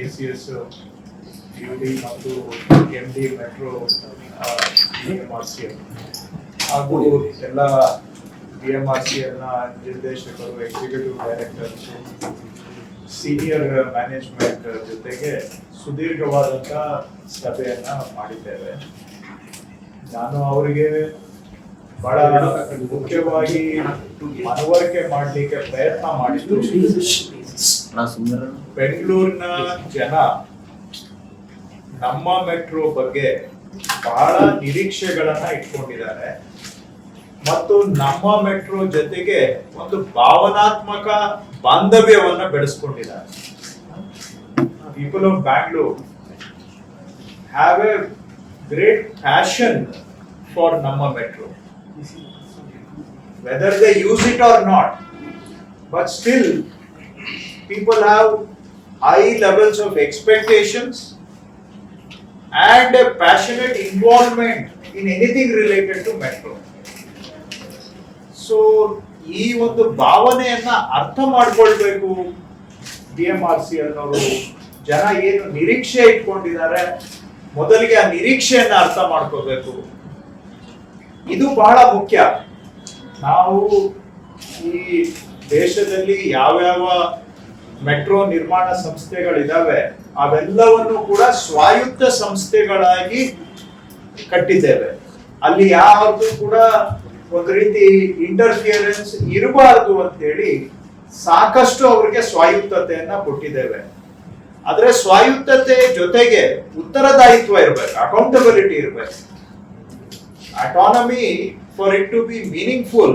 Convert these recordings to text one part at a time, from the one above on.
ACS UD ಮತ್ತು MD metro BMRCL ಹಾಗೂ ಎಲ್ಲ BMRCL ನ ನಿರ್ದೇಶಕರು, ಎಕ್ಸಿಕ್ಯೂಟಿವ್ ಡೈರೆಕ್ಟರ್ಸ್, ಸೀನಿಯರ್ ಮ್ಯಾನೇಜ್ಮೆಂಟ್ ಜೊತೆಗೆ ಸುದೀರ್ಘವಾದಂಥ ಸಭೆಯನ್ನ ಮಾಡಿದ್ದೇವೆ. ನಾನು ಅವರಿಗೆ ಬಹಳ ಮುಖ್ಯವಾಗಿ ಮನವರಿಕೆ ಮಾಡಲಿಕ್ಕೆ ಪ್ರಯತ್ನ ಮಾಡಿದ್ದು, ಬೆಂಗಳೂರಿನ ಜನ ನಮ್ಮ ಮೆಟ್ರೋ ಬಗ್ಗೆ ಬಹಳ ನಿರೀಕ್ಷೆಗಳನ್ನ ಇಟ್ಕೊಂಡಿದ್ದಾರೆ ಮತ್ತು ನಮ್ಮ ಮೆಟ್ರೋ ಜೊತೆಗೆ ಒಂದು ಭಾವನಾತ್ಮಕ ಬಾಂಧವ್ಯವನ್ನ ಬೆಳೆಸ್ಕೊಂಡಿದ್ದಾರೆ. People of Bangalore have a great passion for Namma Metro, whether they use it or not, but still people have high levels of expectations and a passionate involvement in anything related to metro. So ಈ ಒಂದು ಭಾವನೆಯನ್ನ ಅರ್ಥ ಮಾಡ್ಕೊಳ್ಬೇಕು. BMRCL ನವರು ಜನ ಏನು ನಿರೀಕ್ಷೆ ಇಟ್ಕೊಂಡಿದ್ದಾರೆ, ಮೊದಲಿಗೆ ಆ ನಿರೀಕ್ಷೆಯನ್ನ ಅರ್ಥ ಮಾಡ್ಕೋಬೇಕು. ಇದು ಬಹಳ ಮುಖ್ಯ. ನಾವು ಈ ದೇಶದಲ್ಲಿ ಯಾವ್ಯಾವ ಮೆಟ್ರೋ ನಿರ್ಮಾಣ ಸಂಸ್ಥೆಗಳಿದಾವೆ ಅವೆಲ್ಲವನ್ನು ಕೂಡ ಸ್ವಾಯತ್ತ ಸಂಸ್ಥೆಗಳಾಗಿ ಕಟ್ಟಿದ್ದೇವೆ. ಅಲ್ಲಿ ಯಾವುದು ಕೂಡ ಒಂದು ರೀತಿ ಇಂಟರ್ಫಿಯರೆನ್ಸ್ ಇರಬಾರದು ಅಂತ ಹೇಳಿ ಸಾಕಷ್ಟು ಅವರಿಗೆ ಸ್ವಾಯತ್ತತೆಯನ್ನ ಕೊಟ್ಟಿದ್ದೇವೆ. ಆದ್ರೆ ಸ್ವಾಯತ್ತತೆ ಜೊತೆಗೆ ಉತ್ತರದಾಯಿತ್ವ ಇರಬೇಕು, ಅಕೌಂಟಬಿಲಿಟಿ ಇರಬೇಕು. Autonomy, for it to be meaningful,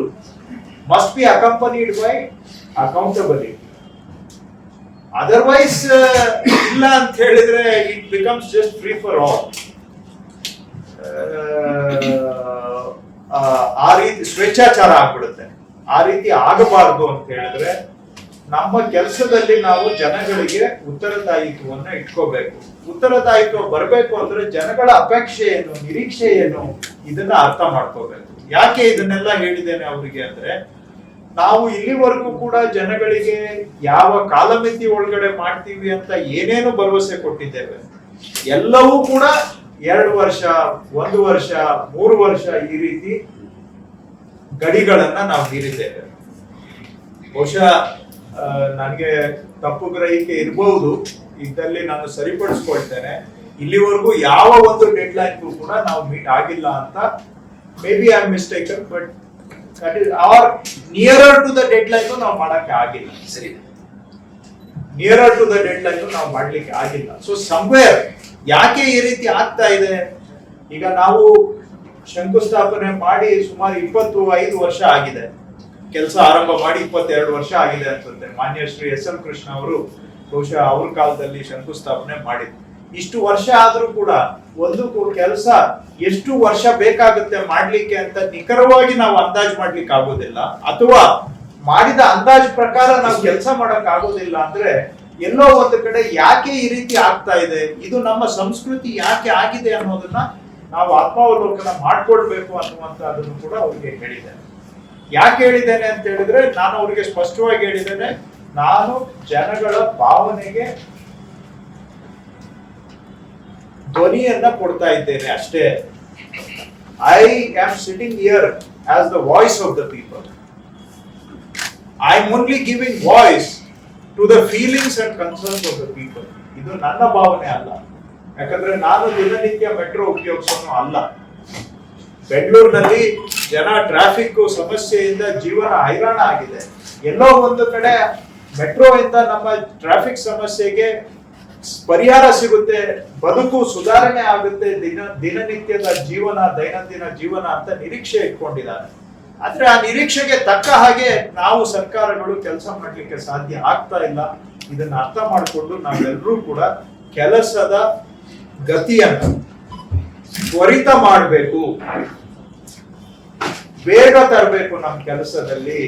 must be accompanied by accountability. Otherwise, illa ant helidre it becomes just free for all. ಆ ರೀತಿ ಸ್ವೇಚ್ಛಾಚಾರ ಆಗ್ಬಿಡುತ್ತೆ. ಆ ರೀತಿ ಆಗಬಾರದು ಅಂತ ಹೇಳಿದ್ರೆ ನಮ್ಮ ಕೆಲಸದಲ್ಲಿ ನಾವು ಜನಗಳಿಗೆ ಉತ್ತರದಾಯಿತ್ವವನ್ನ ಇಟ್ಕೋಬೇಕು. ಉತ್ತರದಾಯಿತ್ವ ಬರಬೇಕು ಅಂದ್ರೆ ಜನಗಳ ಅಪೇಕ್ಷೆ ಏನು, ನಿರೀಕ್ಷೆ ಏನು, ಇದನ್ನ ಅರ್ಥ ಮಾಡ್ಕೋಬೇಕು. ಯಾಕೆ ಇದನ್ನೆಲ್ಲ ಹೇಳಿದ್ದೇನೆ ಅವರಿಗೆ ಅಂದ್ರೆ, ನಾವು ಇಲ್ಲಿವರೆಗೂ ಕೂಡ ಜನಗಳಿಗೆ ಯಾವ ಕಾಲಮಿತಿ ಒಳಗಡೆ ಮಾಡ್ತೀವಿ ಅಂತ ಏನೇನು ಭರವಸೆ ಕೊಟ್ಟಿದ್ದೇವೆ, ಎಲ್ಲವೂ ಕೂಡ 2 ವರ್ಷ, 1 ವರ್ಷ, 3 ವರ್ಷ ಈ ರೀತಿ ಗಡಿಗಳನ್ನ ನಾವು ಮೀರಿದ್ದೇವೆ. ಬಹುಶಃ ನನಗೆ ತಪ್ಪು ಗ್ರಹಿಕೆ ಇರಬಹುದು, ಇದ್ದಲ್ಲಿ ನಾನು ಸರಿಪಡಿಸ್ಕೊಳ್ತೇನೆ. ಇಲ್ಲಿವರೆಗೂ ಯಾವ ಒಂದು ಡೆಡ್ ಲೈನ್ ಕೂಡ ನಾವು ಮೀಟ್ ಆಗಿಲ್ಲ ಅಂತ. Maybe I am mistaken, but that is are nearer to the deadline ನಾವು ಮಾಡಕ್ಕೆ ಆಗಿಲ್ಲ. ಸರಿ, nearer to the deadline ನಾವು ಮಾಡ್ಲಿಕ್ಕೆ ಆಗಿಲ್ಲ. ಸೊ ಸಮ್ವೇರ್ ಯಾಕೆ ಈ ರೀತಿ ಆಗ್ತಾ ಇದೆ? ಈಗ ನಾವು ಶಂಕುಸ್ಥಾಪನೆ ಮಾಡಿ ಸುಮಾರು 25 ವರ್ಷ ಆಗಿದೆ. ಕೆಲಸ ಆರಂಭ ಮಾಡಿ 22 ವರ್ಷ ಆಗಿದೆ ಅನ್ಸುತ್ತೆ. ಮಾನ್ಯ ಶ್ರೀ SM ಕೃಷ್ಣ ಅವರು ಬಹುಶಃ ಅವ್ರ ಕಾಲದಲ್ಲಿ ಶಂಕುಸ್ಥಾಪನೆ ಮಾಡಿದ್ರು. ಇಷ್ಟು ವರ್ಷ ಆದ್ರೂ ಕೂಡ ಒಂದು ಕೆಲಸ ಎಷ್ಟು ವರ್ಷ ಬೇಕಾಗುತ್ತೆ ಮಾಡ್ಲಿಕ್ಕೆ ಅಂತ ನಿಖರವಾಗಿ ನಾವು ಅಂದಾಜು ಮಾಡ್ಲಿಕ್ಕೆ ಆಗೋದಿಲ್ಲ, ಅಥವಾ ಮಾಡಿದ ಅಂದಾಜು ಪ್ರಕಾರ ನಾವು ಕೆಲಸ ಮಾಡಕ್ ಆಗೋದಿಲ್ಲ ಅಂದ್ರೆ ಎಲ್ಲೋ ಒಂದು ಕಡೆ ಯಾಕೆ ಈ ರೀತಿ ಆಗ್ತಾ ಇದೆ, ಇದು ನಮ್ಮ ಸಂಸ್ಕೃತಿ ಯಾಕೆ ಆಗಿದೆ ಅನ್ನೋದನ್ನ ನಾವು ಆತ್ಮಾವಲೋಕನ ಮಾಡ್ಕೊಳ್ಬೇಕು ಅನ್ನುವಂಥದ್ದನ್ನು ಕೂಡ ಅವ್ರಿಗೆ ಹೇಳಿದ್ದೇನೆ. ಯಾಕೆ ಹೇಳಿದ್ದೇನೆ ಅಂತ ಹೇಳಿದ್ರೆ, ನಾನು ಅವ್ರಿಗೆ ಸ್ಪಷ್ಟವಾಗಿ ಹೇಳಿದ್ದೇನೆ, ನಾನು ಜನಗಳ ಭಾವನೆಗೆ ಧ್ವನಿಯನ್ನ ಕೊಡ್ತಾ ಇದ್ದೇನೆ ಅಷ್ಟೇ. I am sitting here as the voice of the people. I am only giving voice to the feelings and concerns of the people. ಇದು ನನ್ನ ಭಾವನೆ ಅಲ್ಲ, ಯಾಕಂದ್ರೆ ನಾನು ದಿನನಿತ್ಯ ಮೆಟ್ರೋ ಉಪಯೋಗಿಸೋನು ಅಲ್ಲ. ಬೆಂಗಳೂರಿನಲ್ಲಿ ಜನ ಟ್ರಾಫಿಕ್ ಸಮಸ್ಯೆಯಿಂದ ಜೀವನ ಹೈರಾಣ ಆಗಿದೆ. ಎಲ್ಲೋ ಒಂದು ಕಡೆ ಮೆಟ್ರೋ ಇಂದ ನಮ್ಮ ಟ್ರಾಫಿಕ್ ಸಮಸ್ಯೆಗೆ ಪರಿಹಾರ ಸಿಗುತ್ತೆ, ಬದುಕು ಸುಧಾರಣೆ ಆಗುತ್ತೆ, ದಿನನಿತ್ಯದ ಜೀವನ, ದೈನಂದಿನ ಜೀವನ ಅಂತ ನಿರೀಕ್ಷೆ ಇಟ್ಕೊಂಡಿದ್ದಾರೆ. ಆದ್ರೆ ಆ ನಿರೀಕ್ಷೆಗೆ ತಕ್ಕ ಹಾಗೆ ನಾವು ಸರ್ಕಾರಗಳು ಕೆಲಸ ಮಾಡ್ಲಿಕ್ಕೆ ಸಾಧ್ಯ ಆಗ್ತಾ ಇಲ್ಲ. ಇದನ್ನ ಅರ್ಥ ಮಾಡಿಕೊಂಡು ನಾವೆಲ್ಲರೂ ಕೂಡ ಕೆಲಸದ ಗತಿಯನ್ನು ತ್ವರಿತ ಮಾಡಬೇಕು, ಬೇಗ ತರಬೇಕು ನಮ್ಮ ಕೆಲಸದಲ್ಲಿ.